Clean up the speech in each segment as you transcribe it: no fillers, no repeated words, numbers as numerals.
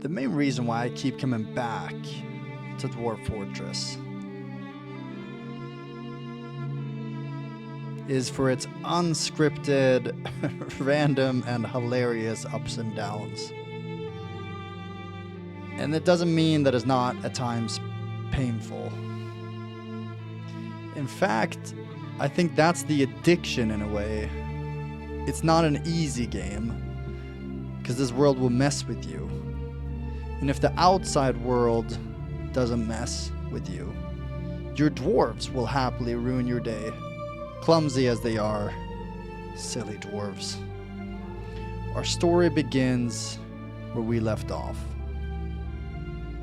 the main reason why I keep coming back to Dwarf Fortress is for its unscripted, random, and hilarious ups and downs. And it doesn't mean that it's not at times painful. In fact, I think that's the addiction in a way. It's not an easy game, because this world will mess with you. And if the outside world doesn't mess with you, your dwarves will happily ruin your day. Clumsy as they are, silly dwarves. Our story begins where we left off.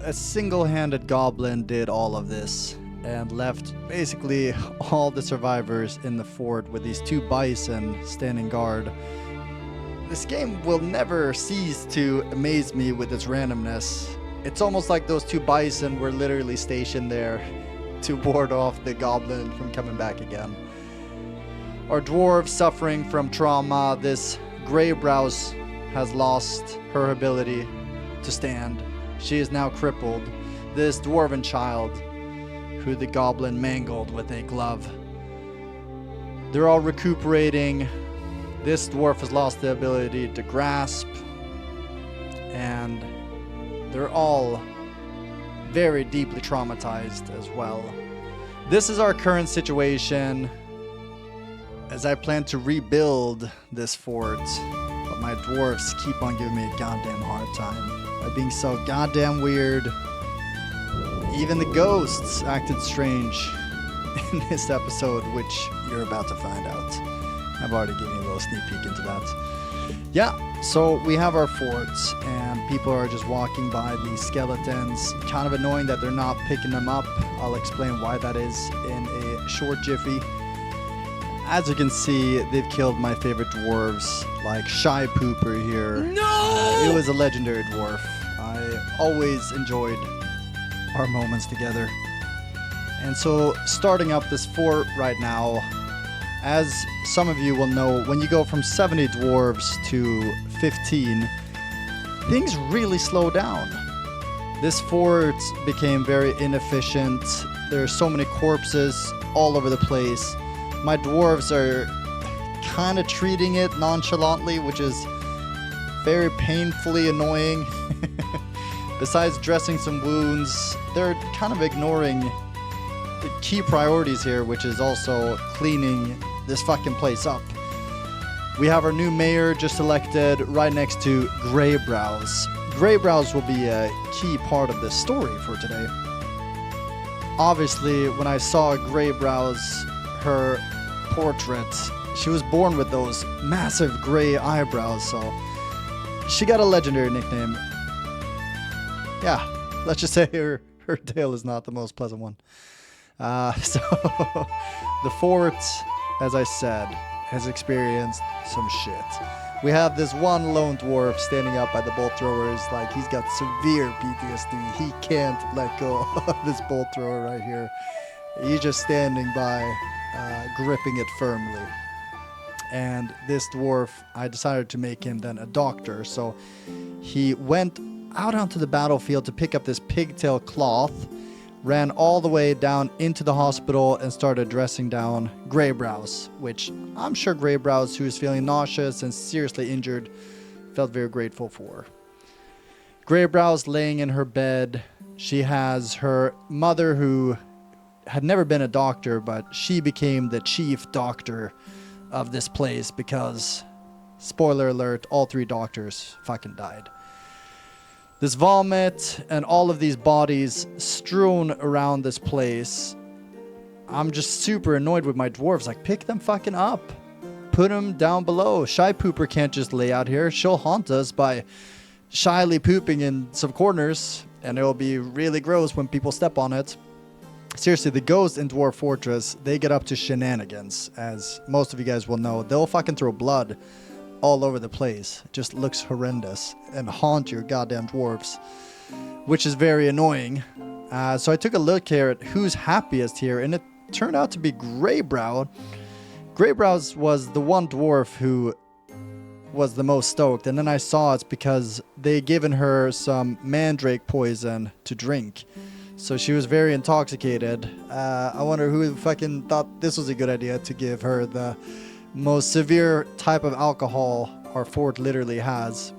A single-handed goblin did all of this and left basically all the survivors in the fort with these two bison standing guard. This game will never cease to amaze me with its randomness. It's almost like those two bison were literally stationed there to ward off the goblin from coming back again. Our dwarves suffering from trauma. This Greybrows has lost her ability to stand. She is now crippled. This dwarven child, who the goblin mangled with a glove. They're all recuperating. This dwarf has lost the ability to grasp. And they're all very deeply traumatized as well. This is our current situation, as I plan to rebuild this fort, but my dwarves keep on giving me a goddamn hard time by being so goddamn weird. Even the ghosts acted strange in this episode, which you're about to find out. I've already given you a little sneak peek into that. Yeah, so we have our forts, and people are just walking by these skeletons. Kind of annoying that they're not picking them up. I'll explain why that is in a short jiffy. As you can see, they've killed my favorite dwarves, like Shy Pooper here. No! It was a legendary dwarf. I always enjoyed our moments together. And so, starting up this fort right now, as some of you will know, when you go from 70 dwarves to 15, things really slow down. This fort became very inefficient. There are so many corpses all over the place. My dwarves are kind of treating it nonchalantly, which is very painfully annoying. Besides dressing some wounds, they're kind of ignoring the key priorities here, which is also cleaning this fucking place up. We have our new mayor just elected right next to Greybrows. Greybrows will be a key part of this story for today. Obviously, when I saw Greybrows, her portrait, she was born with those massive gray eyebrows, so she got a legendary nickname. Yeah, let's just say her tale is not the most pleasant one. So the fort, as I said, has experienced some shit. We have this one lone dwarf standing up by the bolt throwers like he's got severe PTSD. He can't let go of this bolt thrower right here. He's just standing by, gripping it firmly. And this dwarf, I decided to make him then a doctor. So he went out onto the battlefield to pick up this pigtail cloth, ran all the way down into the hospital and started dressing down Greybrows, which I'm sure Greybrows, who is feeling nauseous and seriously injured, felt very grateful for. Greybrows laying in her bed. She has her mother, who had never been a doctor, but she became the chief doctor of this place because, spoiler alert, all three doctors fucking died. This vomit and all of these bodies strewn around this place. I'm just super annoyed with my dwarves. Like, pick them fucking up. Put them down below. Shy Pooper can't just lay out here. She'll haunt us by shyly pooping in some corners, and it'll be really gross when people step on it. Seriously, the ghosts in Dwarf Fortress, they get up to shenanigans, as most of you guys will know. They'll fucking throw blood all over the place. It just looks horrendous and haunt your goddamn dwarves, which is very annoying. So I took a look here at who's happiest here, and it turned out to be Greybrow. Greybrows was the one dwarf who was the most stoked. And then I saw it's because they given her some mandrake poison to drink. So she was very intoxicated. I wonder who fucking thought this was a good idea to give her the most severe type of alcohol our fort literally has.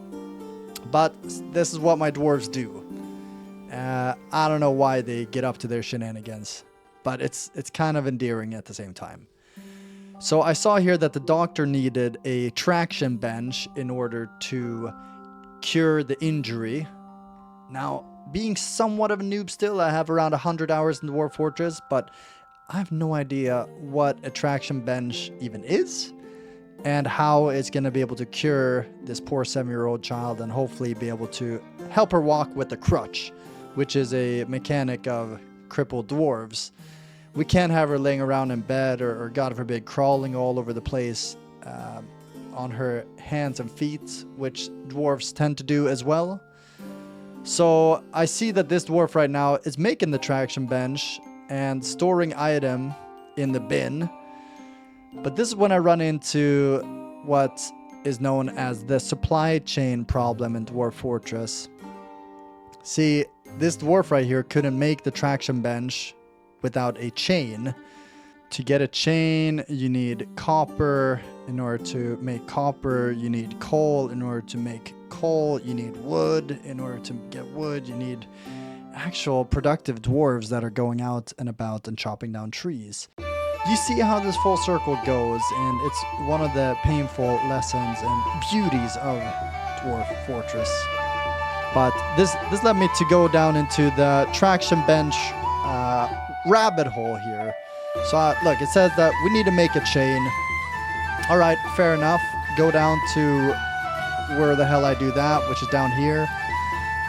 But this is what my dwarves do. I don't know why they get up to their shenanigans, but it's kind of endearing at the same time. So I saw here that the doctor needed a traction bench in order to cure the injury. Now, being somewhat of a noob still, I have around 100 hours in Dwarf Fortress, but I have no idea what a traction bench even is and how it's going to be able to cure this poor 7-year-old child and hopefully be able to help her walk with a crutch, which is a mechanic of crippled dwarves. We can't have her laying around in bed or God forbid, crawling all over the place on her hands and feet, which dwarves tend to do as well. So I see that this dwarf right now is making the traction bench and storing item in the bin. But this is when I run into what is known as the supply chain problem in Dwarf Fortress. See, this dwarf right here couldn't make the traction bench without a chain. To get a chain, you need copper. In order to make copper, you need coal. In order to make coal, you need wood. In order to get wood, you need actual productive dwarves that are going out and about and chopping down trees. You see how this full circle goes, and it's one of the painful lessons and beauties of Dwarf Fortress. But this led me to go down into the traction bench rabbit hole here. So look, it says that we need to make a chain. All right, fair enough. Go down to where the hell I do that, which is down here.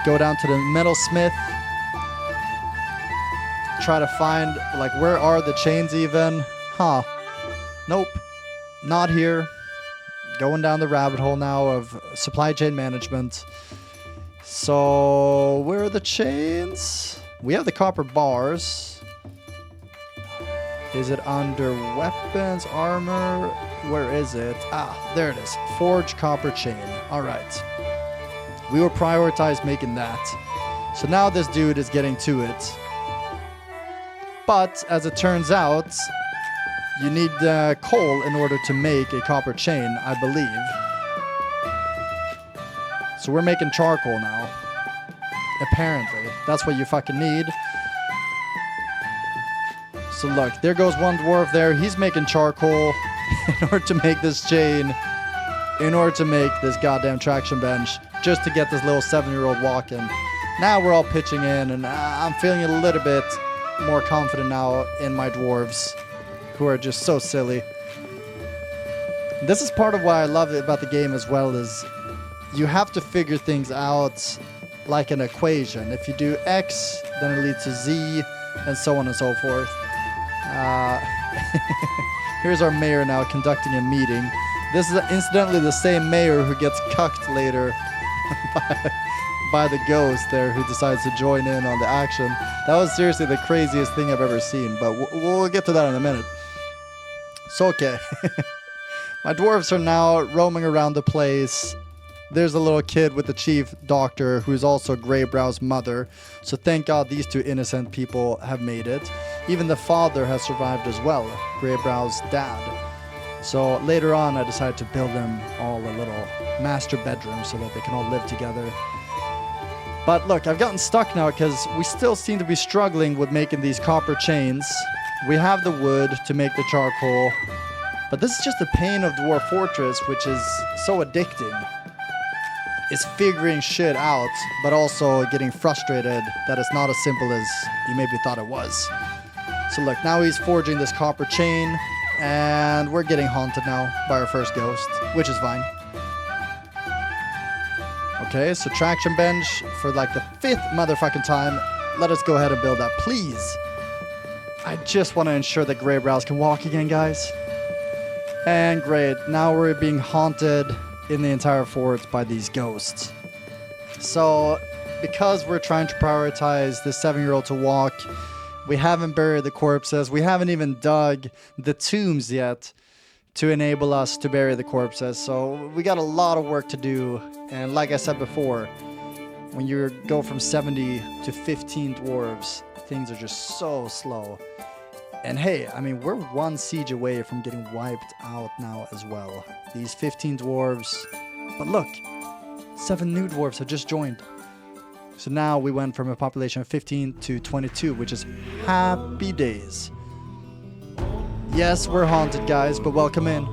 Go down to the metalsmith. Try to find, like, where are the chains even? Huh. Nope. Not here. Going down the rabbit hole now of supply chain management. So, where are the chains? We have the copper bars. Is it under weapons, armor? Where is it? Ah, there it is. Forge copper chain. All right. We will prioritize making that. So now this dude is getting to it. But as it turns out, you need coal in order to make a copper chain, I believe. So we're making charcoal now. Apparently. That's what you fucking need. So look, there goes one dwarf there. He's making charcoal in order to make this chain, in order to make this goddamn traction bench, just to get this little 7-year-old walking. Now we're all pitching in, and I'm feeling a little bit more confident now in my dwarves, who are just so silly. This is part of why I love it about the game as well, is you have to figure things out like an equation. If you do X, then it leads to Z, and so on and so forth. Here's our mayor now conducting a meeting. This is incidentally the same mayor who gets cucked later by the ghost there, who decides to join in on the action. That was seriously the craziest thing I've ever seen, but we'll get to that in a minute. So, okay. My dwarves are now roaming around the place. There's a little kid with the chief doctor, who's also Greybrow's mother. So thank God these two innocent people have made it. Even the father has survived as well, Greybrow's dad. So later on, I decided to build them all a little master bedroom so that they can all live together. But look, I've gotten stuck now because we still seem to be struggling with making these copper chains. We have the wood to make the charcoal. But this is just the pain of Dwarf Fortress, which is so addicting. Is figuring shit out, but also getting frustrated that it's not as simple as you maybe thought it was. So look, now he's forging this copper chain, and we're getting haunted now by our first ghost, which is fine. Okay, so traction bench for like the 5th motherfucking time. Let us go ahead and build that, please. I just want to ensure that Greybrows can walk again, guys. And great, now we're being haunted in the entire fort by these ghosts. So, because we're trying to prioritize this 7-year-old to walk, we haven't buried the corpses. We haven't even dug the tombs yet, to enable us to bury the corpses. So we got a lot of work to do. And like I said before, when you go from 70 to 15 dwarves, things are just so slow. And hey, I mean, we're one siege away from getting wiped out now as well. These 15 dwarves. But look, 7 new dwarves have just joined. So now we went from a population of 15 to 22, which is happy days. Yes, we're haunted, guys, but welcome in.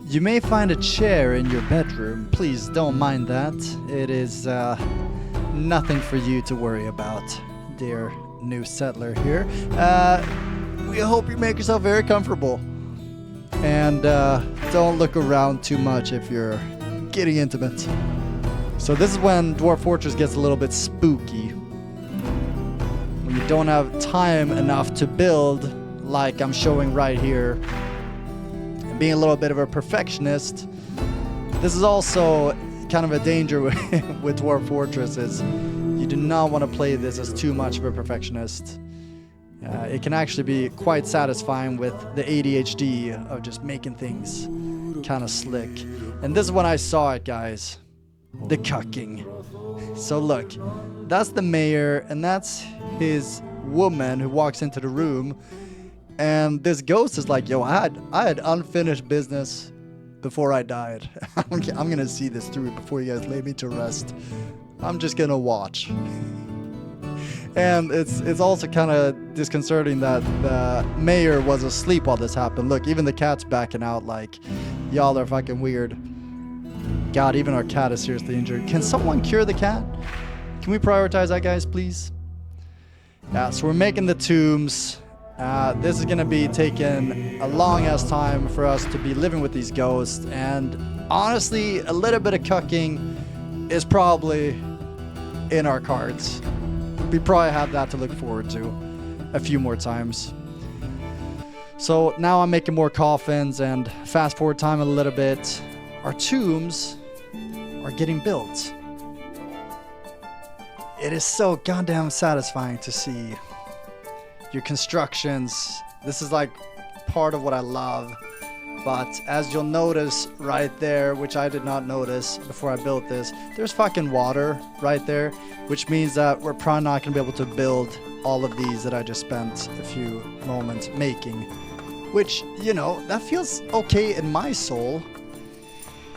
You may find a chair in your bedroom. Please don't mind that. It is nothing for you to worry about, dear new settler here. We hope you make yourself very comfortable. And don't look around too much if you're getting intimate. So this is when Dwarf Fortress gets a little bit spooky. When you don't have time enough to build, like I'm showing right here, and being a little bit of a perfectionist. This is also kind of a danger with Dwarf Fortress, is you do not want to play this as too much of a perfectionist. It can actually be quite satisfying with the ADHD of just making things kind of slick. And this is when I saw it, guys. The cucking. So look, that's the mayor, and that's his woman who walks into the room. And this ghost is like, yo, I had unfinished business before I died. I'm gonna see this through before you guys lay me to rest. I'm just gonna watch. And it's also kind of disconcerting that the mayor was asleep while this happened. Look, even the cat's backing out like, y'all are fucking weird. God, even our cat is seriously injured. Can someone cure the cat? Can we prioritize that, guys, please? Yeah, so we're making the tombs. This is gonna be taking a long ass time for us to be living with these ghosts, and honestly, a little bit of cucking is probably in our cards. We probably have that to look forward to a few more times. So now I'm making more coffins, and fast forward time a little bit. Our tombs are getting built. It is so goddamn satisfying to see your constructions. This is like part of what I love. But as you'll notice right there, which I did not notice before I built this, there's fucking water right there, which means that we're probably not gonna be able to build all of these that I just spent a few moments making. Which, you know, that feels okay in my soul.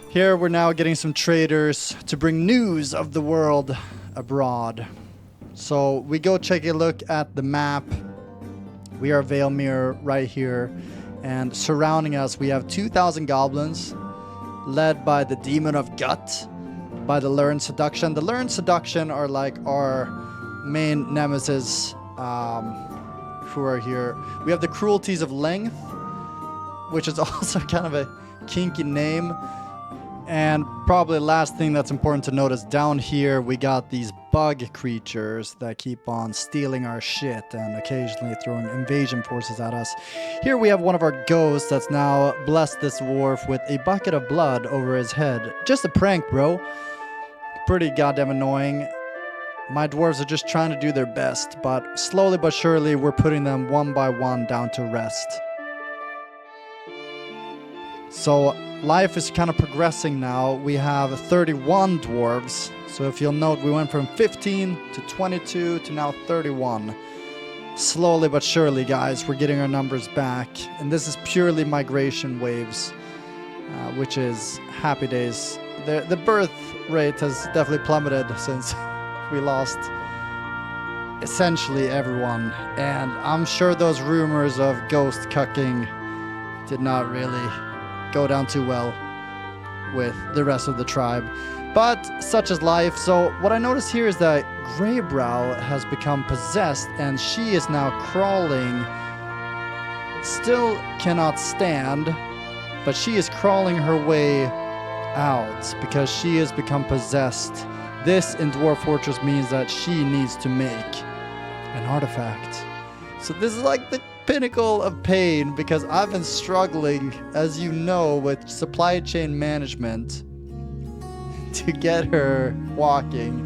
Here we're now getting some traders to bring news of the world abroad. So we go take a look at the map. We are Valemere right here, and surrounding us we have 2,000 goblins led by the Demon of Gut, by the Learned Seduction. The Learned Seduction are like our main nemesis who are here. We have the Cruelties of Length, which is also kind of a kinky name. And probably the last thing that's important to notice, down here we got these bug creatures that keep on stealing our shit and occasionally throwing invasion forces at us. Here we have one of our ghosts that's now blessed this dwarf with a bucket of blood over his head. Just a prank, bro. Pretty goddamn annoying. My dwarves are just trying to do their best, but slowly but surely we're putting them one by one down to rest. So life is kind of progressing now. We have 31 dwarves. So if you'll note, we went from 15 to 22 to now 31. Slowly but surely, guys, we're getting our numbers back. And this is purely migration waves, which is happy days. The birth rate has definitely plummeted since we lost essentially everyone. And I'm sure those rumors of ghost cucking did not really go down too well with the rest of the tribe, but such is life. So what I notice here is that Greybrow has become possessed, and she is now crawling. Still cannot stand, but she is crawling her way out because she has become possessed. This in Dwarf Fortress means that she needs to make an artifact. So this is like the pinnacle of pain, because I've been struggling, as you know, with supply chain management to get her walking,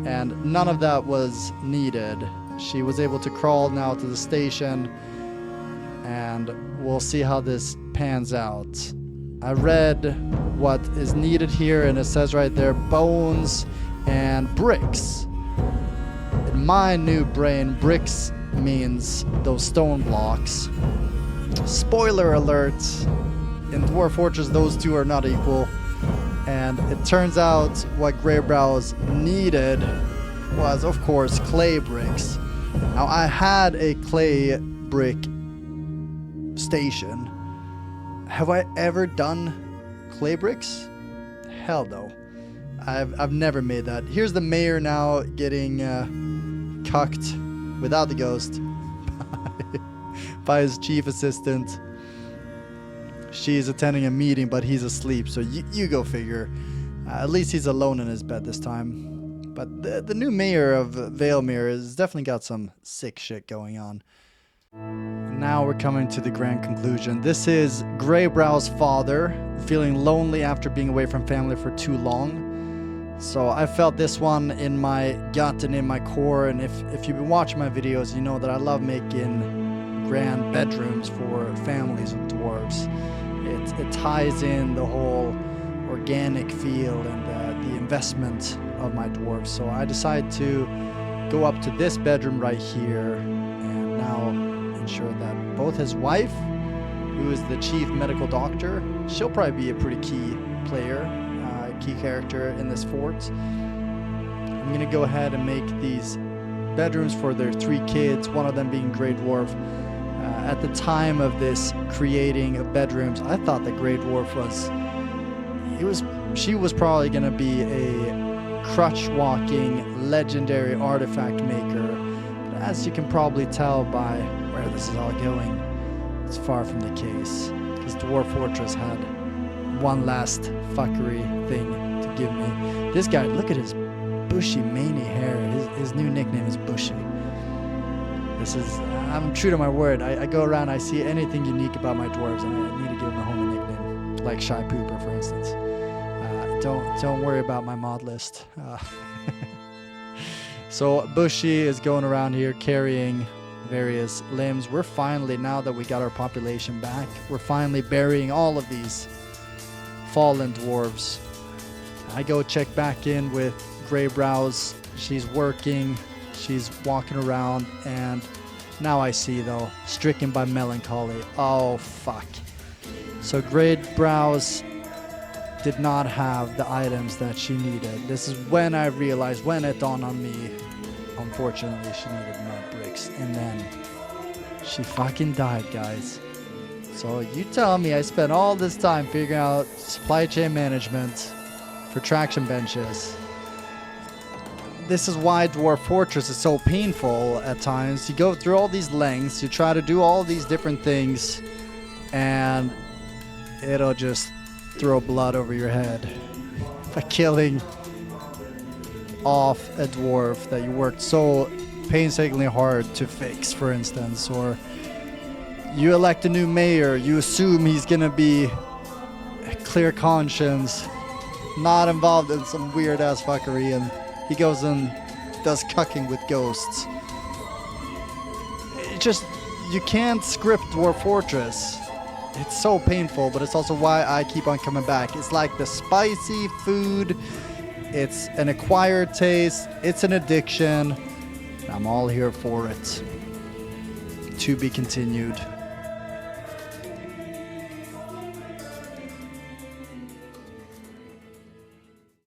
and none of that was needed. She was able to crawl now to the station, and we'll see how this pans out. I read what is needed here, and it says right there, bones and bricks. In my new brain, bricks means those stone blocks. Spoiler alert, in Dwarf Fortress those two are not equal. And it turns out what Greybrows needed was, of course, clay bricks. Now, I had a clay brick station. Have I ever done clay bricks? Hell no. I've never made that. Here's the mayor now getting cucked without the ghost by his chief assistant. She's attending a meeting, but he's asleep, so you go figure. At least he's alone in his bed this time. But the new mayor of Valemere has definitely got some sick shit going on. Now we're coming to the grand conclusion. This is Greybrow's father, feeling lonely after being away from family for too long. So I felt this one in my gut and in my core, and if you've been watching my videos, you know that I love making grand bedrooms for families of dwarves. It ties in the whole organic feel and the investment of my dwarves. So I decided to go up to this bedroom right here and now ensure that both his wife, who is the chief medical doctor, she'll probably be a pretty key player, key character in this fort. I'm gonna go ahead and make these bedrooms for their 3 kids, one of them being Grey Dwarf. At the time of this creating of bedrooms, I thought that Grey Dwarf she was probably gonna be a crutch-walking legendary artifact maker. But as you can probably tell by where this is all going, it's far from the case, because Dwarf Fortress had one last fuckery thing to give me. This guy, look at his bushy, maney hair. His new nickname is Bushy. I'm true to my word. I go around, I see anything unique about my dwarves, and I need to give them a homie nickname, like Shy Pooper, for instance. Don't worry about my mod list. So Bushy is going around here carrying various limbs. We're finally, now that we got our population back, we're finally burying all of these fallen dwarves. I go check back in with Greybrows. She's working, she's walking around, and now I see, though, stricken by melancholy. Oh fuck. So Greybrows did not have the items that she needed. This is when I realized, when it dawned on me, unfortunately she needed mud bricks, and then she fucking died, guys. So you tell me I spent all this time figuring out supply chain management for traction benches. This is why Dwarf Fortress is so painful at times. You go through all these lengths, you try to do all these different things, and it'll just throw blood over your head by killing off a dwarf that you worked so painstakingly hard to fix, for instance. Or you elect a new mayor, you assume he's gonna be a clear conscience, not involved in some weird ass fuckery, and he goes and does cucking with ghosts. It just, you can't script Dwarf Fortress. It's so painful, but it's also why I keep on coming back. It's like the spicy food. It's an acquired taste. It's an addiction. I'm all here for it. To be continued.